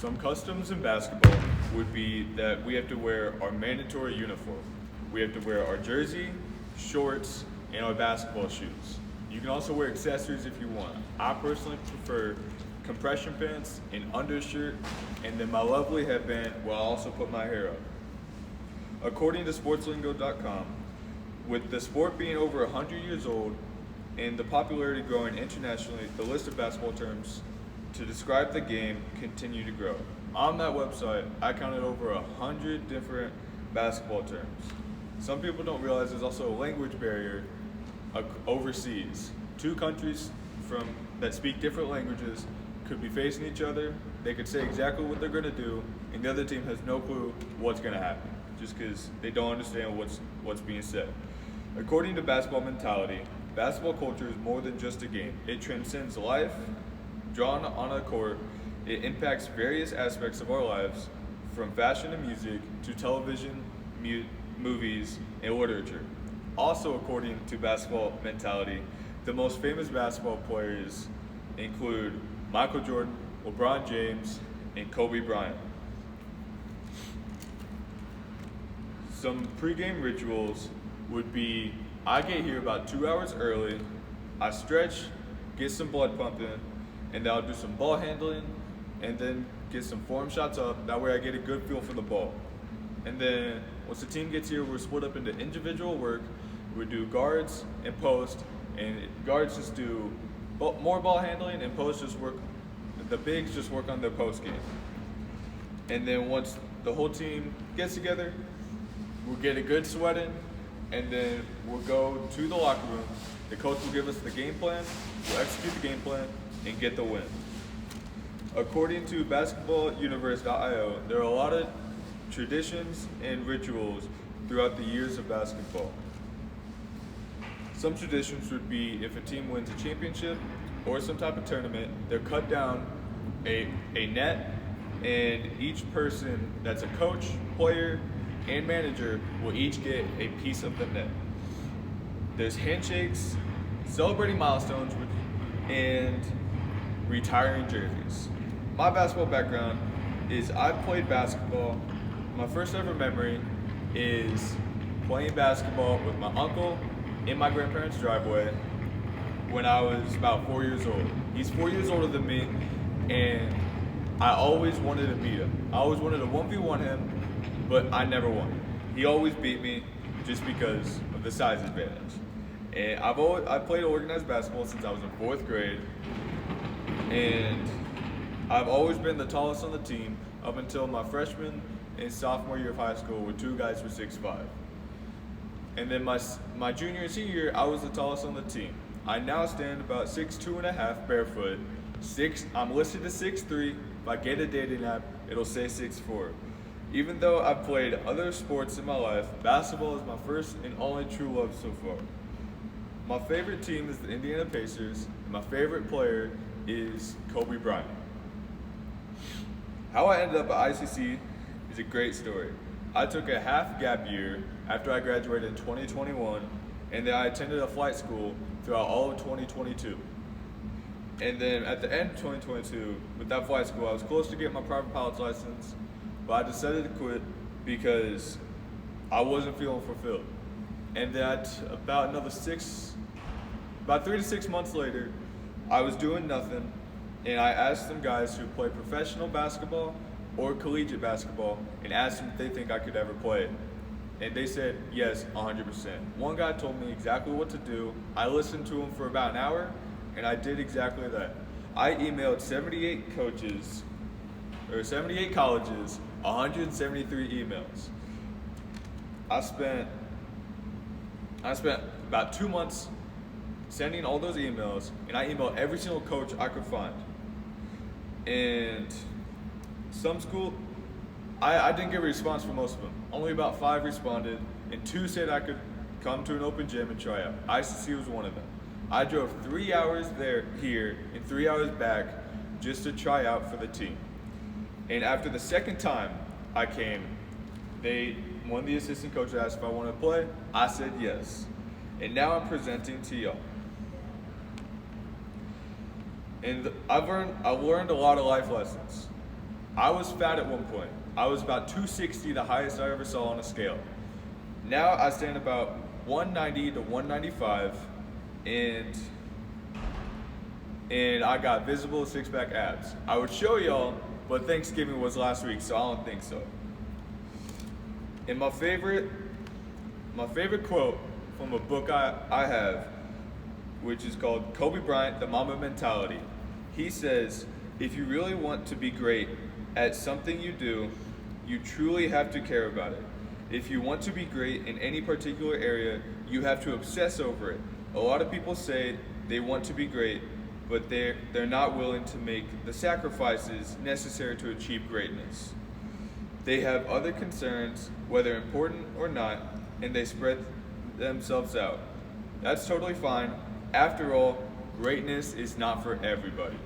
Some customs in basketball would be that we have to wear our mandatory uniform. We have to wear our jersey, shorts, and our basketball shoes. You can also wear accessories if you want. I personally prefer compression pants, an undershirt, and then my lovely headband where I also put my hair up. According to sportslingo.com, with the sport being over 100 years old and the popularity growing internationally, the list of basketball terms to describe the game continue to grow. On that website, I counted over 100 different basketball terms. Some people don't realize there's also a language barrier overseas. Two countries that speak different languages could be facing each other. They could say exactly what they're going to do, and the other team has no clue what's going to happen, just because they don't understand what's being said. According to Basketball Mentality, basketball culture is more than just a game. It transcends life, drawn on a court. It impacts various aspects of our lives, from fashion and music to television, movies, and literature. Also, according to Basketball Mentality, the most famous basketball players include Michael Jordan, LeBron James, and Kobe Bryant. Some pregame rituals would be, I get here about 2 hours early, I stretch, get some blood pumping, and then I'll do some ball handling, and then get some form shots up. That way I get a good feel for the ball. And then once the team gets here, we're split up into individual work. We do guards and post, and guards just do more ball handling, and post just work. The bigs just work on their post game. And then once the whole team gets together, we'll get a good sweat in, and then we'll go to the locker room. The coach will give us the game plan, we'll execute the game plan, and get the win. According to basketballuniverse.io, there are a lot of traditions and rituals throughout the years of basketball. Some traditions would be if a team wins a championship or some type of tournament, they'll cut down a net, and each person that's a coach, player, and manager will each get a piece of the net. There's handshakes, celebrating milestones, and retiring jerseys. My basketball background is I played basketball. My first ever memory is playing basketball with my uncle in my grandparents' driveway when I was about 4 years old. He's 4 years older than me, and I always wanted to beat him. I always wanted to 1v1 him, but I never won. He always beat me just because of the size advantage. And I've played organized basketball since I was in 4th grade, and I've always been the tallest on the team up until my freshman and sophomore year of high school, where two guys were 6'5". And then my junior and senior year, I was the tallest on the team. I now stand about 6'2.5" barefoot. I'm listed to 6'3". If I get a dating app, it'll say 6'4". Even though I've played other sports in my life, basketball is my first and only true love so far. My favorite team is the Indiana Pacers, and my favorite player is Kobe Bryant. How I ended up at ICC is a great story. I took a half gap year after I graduated in 2021, and then I attended a flight school throughout all of 2022. And then at the end of 2022, with that flight school, I was close to getting my private pilot's license, but I decided to quit because I wasn't feeling fulfilled. And then about 3 to 6 months later, I was doing nothing, and I asked some guys who play professional basketball or collegiate basketball and asked them if they think I could ever play it. And they said yes, 100%. One guy told me exactly what to do. I listened to him for about an hour, and I did exactly that. I emailed 78 colleges, 173 emails. I spent about 2 months sending all those emails, and I emailed every single coach I could find. And some school, I didn't get a response from most of them. Only about 5 responded, and 2 said I could come to an open gym and try out. ICC was one of them. I drove 3 hours here, and 3 hours back just to try out for the team. And after the second time I came, one of the assistant coaches asked if I wanted to play. I said yes. And now I'm presenting to y'all. And I've learned a lot of life lessons. I was fat at one point. I was about 260, the highest I ever saw on a scale. Now I stand about 190 to 195, and I got visible six-pack abs. I would show y'all, but Thanksgiving was last week, so I don't think so. And my favorite quote from a book I have, which is called Kobe Bryant, The Mamba Mentality. He says, if you really want to be great at something you do, you truly have to care about it. If you want to be great in any particular area, you have to obsess over it. A lot of people say they want to be great, but they're not willing to make the sacrifices necessary to achieve greatness. They have other concerns, whether important or not, and they spread themselves out. That's totally fine. After all, greatness is not for everybody.